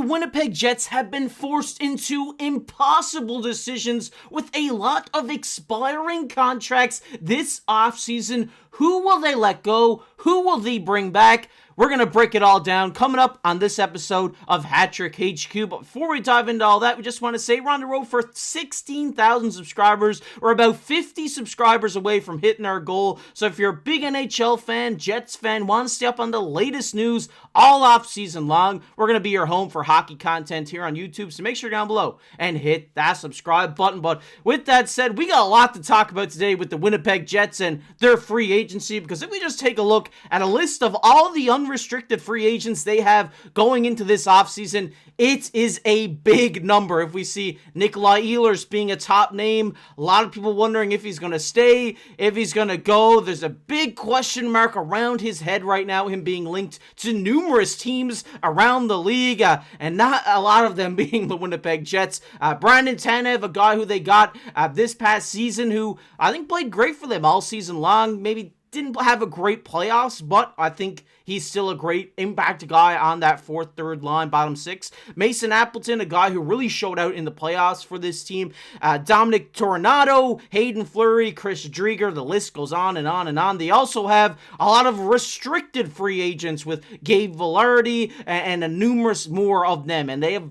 Winnipeg Jets have been forced into impossible decisions with a lot of expiring contracts this offseason. Who will they let go? Who will they bring back? We're going to break it all down coming up on this episode of Hattrick HQ. But before we dive into all that, we just want to say we're on the road for 16,000 subscribers. We're about 50 subscribers away from hitting our goal. So if you're a big NHL fan, Jets fan, want to stay up on the latest news all off season long, we're going to be your home for hockey content here on YouTube. So make sure down below and hit that subscribe button. But with that said, we got a lot to talk about today with the Winnipeg Jets and their free agency. Because if we just take a look at a list of all the unrestricted free agents they have going into this offseason, it is a big number. If we see Nikolaj Ehlers being a top name, a lot of people wondering if he's going to stay, if he's going to go. There's a big question mark around his head right now, him being linked to numerous teams around the league, and not a lot of them being the Winnipeg Jets. Brandon Tanev, a guy who they got this past season, who I think played great for them all season long, maybe didn't have a great playoffs, but I think he's still a great impact guy on that fourth, third line, bottom six. Mason Appleton, a guy who really showed out in the playoffs for this team. Dominic Tornado, Haydn, Fleury, Chris Driedger, the list goes on and on and on. They also have a lot of restricted free agents with Gabe Vilardi and numerous more of them. And they have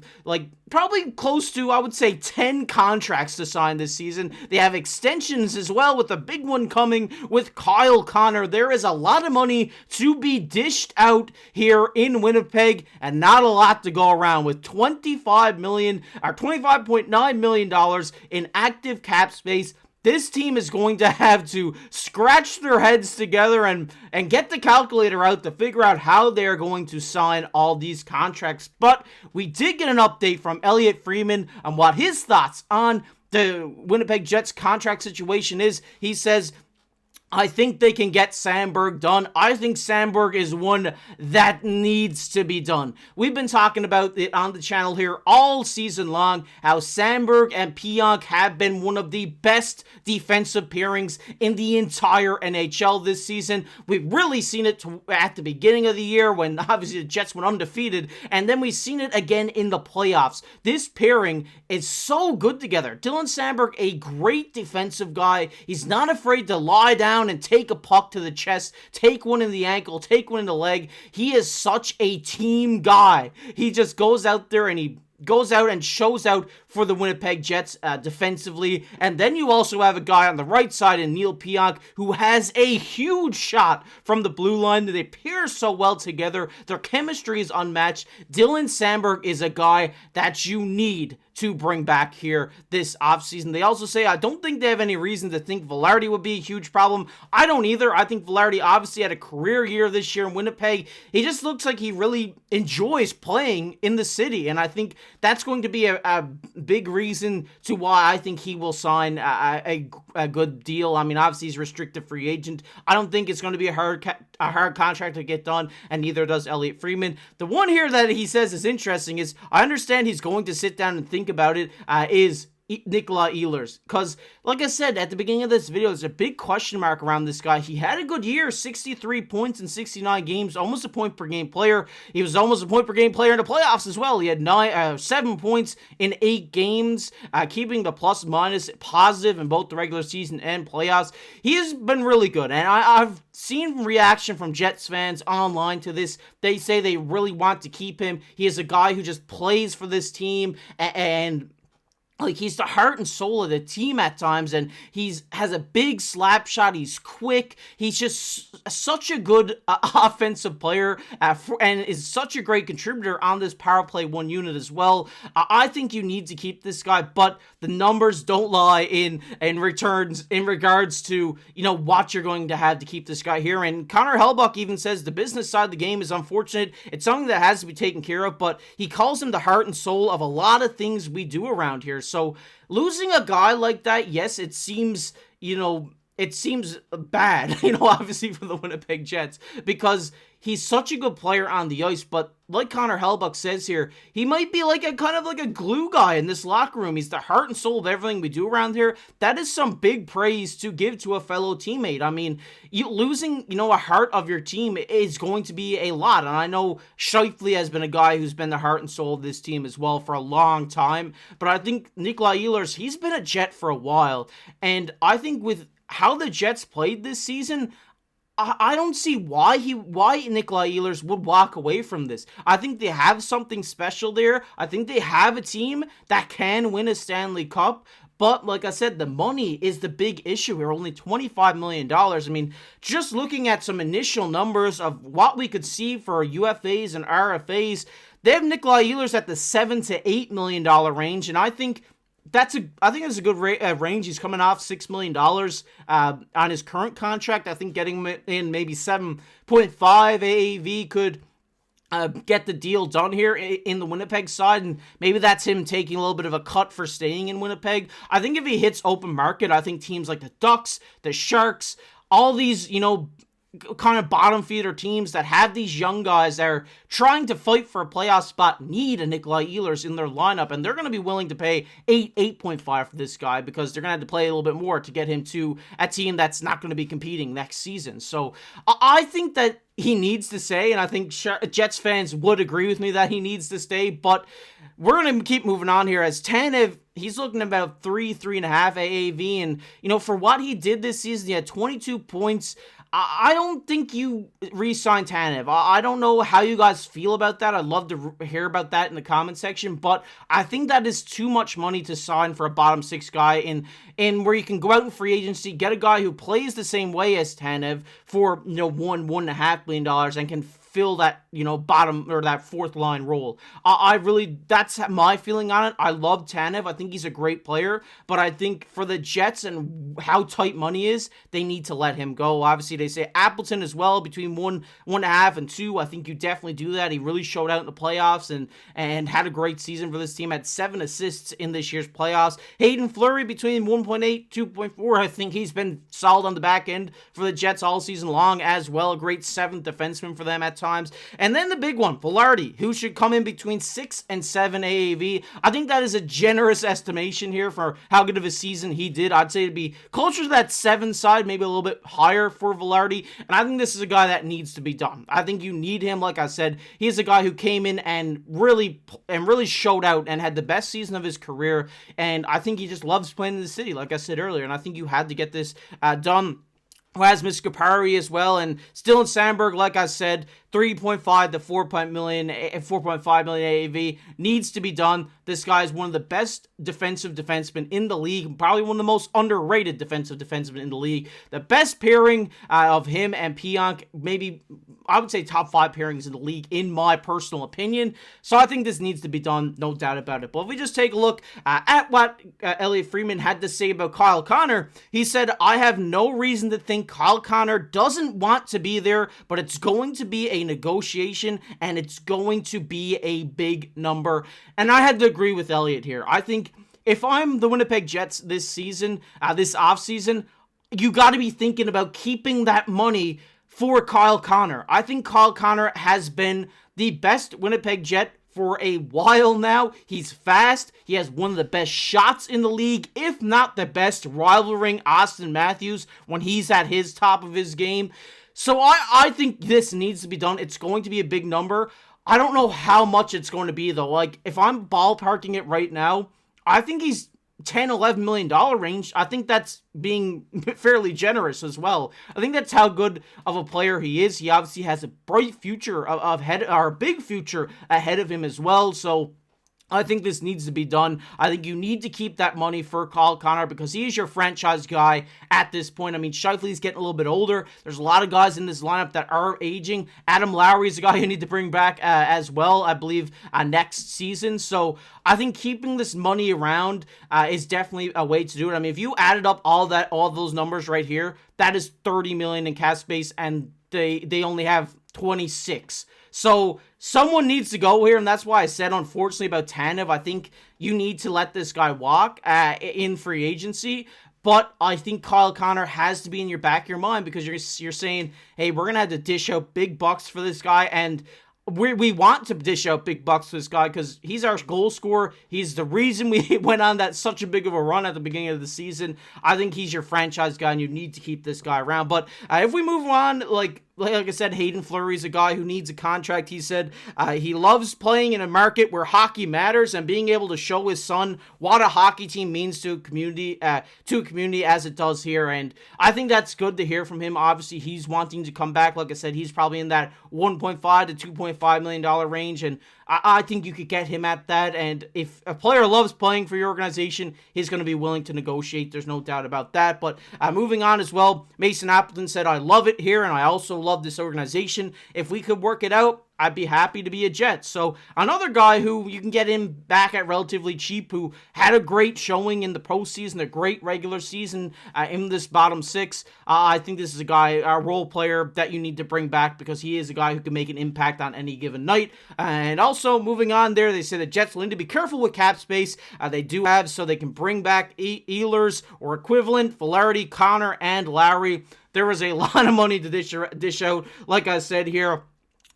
probably close to, I would say, 10 contracts to sign this season. They have extensions as well, with a big one coming with Kyle Connor. There is a lot of money to be dished out here in Winnipeg, and not a lot to go around with $25.9 million in active cap space. This team is going to have to scratch their heads together and get the calculator out to figure out how they're going to sign all these contracts. But we did get an update from Elliotte Friedman on what his thoughts on the Winnipeg Jets contract situation is. He says, I think they can get Sandberg done. I think Sandberg is one that needs to be done. We've been talking about it on the channel here all season long, how Sandberg and Pionk have been one of the best defensive pairings in the entire NHL this season. We've really seen it at the beginning of the year when obviously the Jets went undefeated, and then we've seen it again in the playoffs. This pairing is so good together. Dylan Sandberg, a great defensive guy. He's not afraid to lie down and take a puck to the chest, take one in the ankle, take one in the leg. He is such a team guy. He just goes out there and he goes out and shows out for the Winnipeg Jets defensively. And then you also have a guy on the right side in Neal Pionk who has a huge shot from the blue line. They pair so well together. Their chemistry is unmatched. Dylan Sandberg is a guy that you need to bring back here this offseason. They also say, I don't think they have any reason to think Vilardi would be a huge problem. I don't either. I think Vilardi obviously had a career year this year in Winnipeg. He just looks like he really enjoys playing in the city, and I think that's going to be a big reason to why I think he will sign a good deal. I mean, obviously he's restricted free agent. I don't think it's going to be a hard contract to get done, and neither does Elliotte Friedman. The one here that he says is interesting is, I understand he's going to sit down and think about it, is Nikolaj Ehlers, because like I said at the beginning of this video, there's a big question mark around this guy. He had a good year, 63 points in 69 games, almost a point per game player. He was almost a point per game player in the playoffs as well. He had 7 points in 8 games, keeping the plus minus positive in both the regular season and playoffs. He has been really good, and I've seen reaction from Jets fans online to this. They say they really want to keep him. He is a guy who just plays for this team, and he's the heart and soul of the team at times, and has a big slap shot. He's quick. He's just such a good offensive player, and is such a great contributor on this power play 1 unit as well. I think you need to keep this guy, but the numbers don't lie in regards to, what you're going to have to keep this guy here. And Connor Hellebuyck even says the business side of the game is unfortunate. It's something that has to be taken care of, but he calls him the heart and soul of a lot of things we do around here. So losing a guy like that, yes, it seems, bad, obviously for the Winnipeg Jets, because he's such a good player on the ice, but like Connor Hellebuyck says here, he might be like a kind of like a glue guy in this locker room. He's the heart and soul of everything we do around here. That is some big praise to give to a fellow teammate. I mean, you losing, a heart of your team is going to be a lot. And I know Scheifele has been a guy who's been the heart and soul of this team as well for a long time. But I think Nikolaj Ehlers, he's been a Jet for a while. And I think with how the Jets played this season, I don't see why Nikolaj Ehlers would walk away from this. I think they have something special there. I think they have a team that can win a Stanley Cup. But like I said, the money is the big issue here. Only $25 million. I mean, just looking at some initial numbers of what we could see for UFAs and RFAs, they have Nikolaj Ehlers at the $7 to $8 million range, and I think that's a good range. He's coming off $6 million on his current contract. I think getting him in maybe 7.5 AAV could get the deal done here in the Winnipeg side, and maybe that's him taking a little bit of a cut for staying in Winnipeg. I think if he hits open market, I think teams like the Ducks, the Sharks, all these, kind of bottom feeder teams that have these young guys that are trying to fight for a playoff spot need a Nikolaj Ehlers in their lineup, and they're going to be willing to pay 8.5 for this guy because they're going to have to play a little bit more to get him to a team that's not going to be competing next season. So I think that he needs to stay, and I think Jets fans would agree with me that he needs to stay, but we're going to keep moving on here as Tanev. He's looking about 3.5 AAV, and, for what he did this season, he had 22 points. I don't think you re-sign Tanev. I don't know how you guys feel about that. I'd love to hear about that in the comment section, but I think that is too much money to sign for a bottom six guy in where you can go out in free agency, get a guy who plays the same way as Tanev for, $1.5 million and can fill that, bottom or that fourth line role. That's my feeling on it. I love Tanev. I think he's a great player, but I think for the Jets and how tight money is, they need to let him go. Obviously, they say Appleton as well, between 1.5 and 2. I think you definitely do that. He really showed out in the playoffs and had a great season for this team. Had 7 assists in this year's playoffs. Haydn, Fleury between 1.8, 2.4. I think he's been solid on the back end for the Jets all season long as well. A great 7th defenseman for them at times. And then the big one, Vilardi, who should come in between 6 and 7 AAV. I think that is a generous estimation here for how good of a season he did. I'd say it'd be closer to that 7 side, maybe a little bit higher for Vilardi. And I think this is a guy that needs to be done. I think you need him. Like I said, he's a guy who came in and really showed out and had the best season of his career. And I think he just loves playing in the city, like I said earlier. And I think you had to get this done. Rasmus Kupari as well, and still in Sandberg, like I said, 3.5 to 4.5 million AAV needs to be done. This guy is one of the best defensive defensemen in the league, probably one of the most underrated defensive defensemen in the league. The best pairing of him and Pionk, maybe I would say top 5 pairings in the league, in my personal opinion. So I think this needs to be done, no doubt about it. But if we just take a look at what Elliotte Friedman had to say about Kyle Connor, he said, "I have no reason to think Kyle Connor doesn't want to be there, but it's going to be a negotiation, and it's going to be a big number." And I had to agree with Elliotte here. I think if I'm the Winnipeg Jets this season, this offseason, you got to be thinking about keeping that money for Kyle Connor. I think Kyle Connor has been the best Winnipeg Jet for a while now. He's fast. He has one of the best shots in the league, if not the best, rivaling Austin Matthews when he's at his top of his game. So I think this needs to be done. It's going to be a big number. I don't know how much it's going to be, though. Like, if I'm ballparking it right now, I think he's $10-11 million range. I think that's being fairly generous as well. I think that's how good of a player he is. He obviously has a bright future a big future ahead of him as well. So I think this needs to be done. I think you need to keep that money for Kyle Connor because he is your franchise guy at this point. I mean, Scheifele's getting a little bit older. There's a lot of guys in this lineup that are aging. Adam Lowry is a guy you need to bring back as well, I believe, next season. So I think keeping this money around is definitely a way to do it. I mean, if you added up all those numbers right here, that is $30 million in cap space, and they only have 26. So someone needs to go here, and that's why I said, unfortunately, about Tanev. I think you need to let this guy walk in free agency. But I think Kyle Connor has to be in your back of your mind, because you're saying, hey, we're going to have to dish out big bucks for this guy, and we want to dish out big bucks to this guy because he's our goal scorer. He's the reason we went on that such a big of a run at the beginning of the season. I think he's your franchise guy, and you need to keep this guy around. But if we move on, like I said, Haydn Fleury's a guy who needs a contract. He said he loves playing in a market where hockey matters and being able to show his son what a hockey team means to a community as it does here. And I think that's good to hear from him. Obviously, he's wanting to come back. Like I said, he's probably in that $1.5 to $2.5 million range, and I think you could get him at that. And if a player loves playing for your organization, he's going to be willing to negotiate. There's no doubt about that. But moving on as well, Mason Appleton said, I love it here, and I also love this organization. If we could work it out, I'd be happy to be a Jet. So another guy who you can get him back at relatively cheap, who had a great showing in the postseason, a great regular season in this bottom six. I think this is a guy, a role player that you need to bring back, because he is a guy who can make an impact on any given night. And also moving on there, they say the Jets will need to be careful with cap space. They do have, so they can bring back Ehlers or equivalent, Vilardi, Connor, and Lowry. There was a lot of money to dish out, like I said here,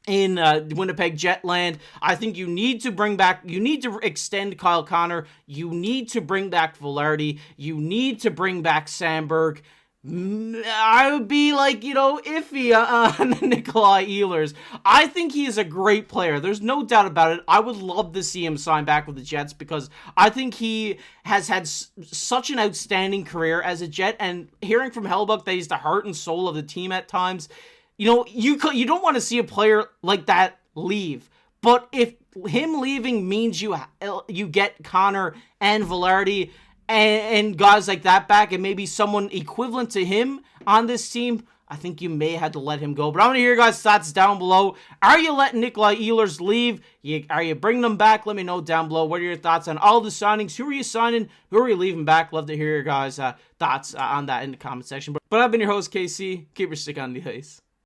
in Winnipeg Jetland. I think you need to extend Kyle Connor. You need to bring back Vilardi. You need to bring back Sandberg. I would be like, iffy on Nikolaj Ehlers. I think he is a great player. There's no doubt about it. I would love to see him sign back with the Jets, because I think he has had such an outstanding career as a Jet, and hearing from Hellbuck that he's the heart and soul of the team at times, you don't want to see a player like that leave. But if him leaving means you get Connor and Vilardi and guys like that back, and maybe someone equivalent to him on this team, I think you may have to let him go. But I want to hear your guys' thoughts down below. Are you letting Nikolaj Ehlers leave? Are you bringing them back? Let me know down below. What are your thoughts on all the signings? Who are you signing? Who are you leaving back? Love to hear your guys' thoughts on that in the comment section. But I've been your host, KC. Keep your stick on the ice.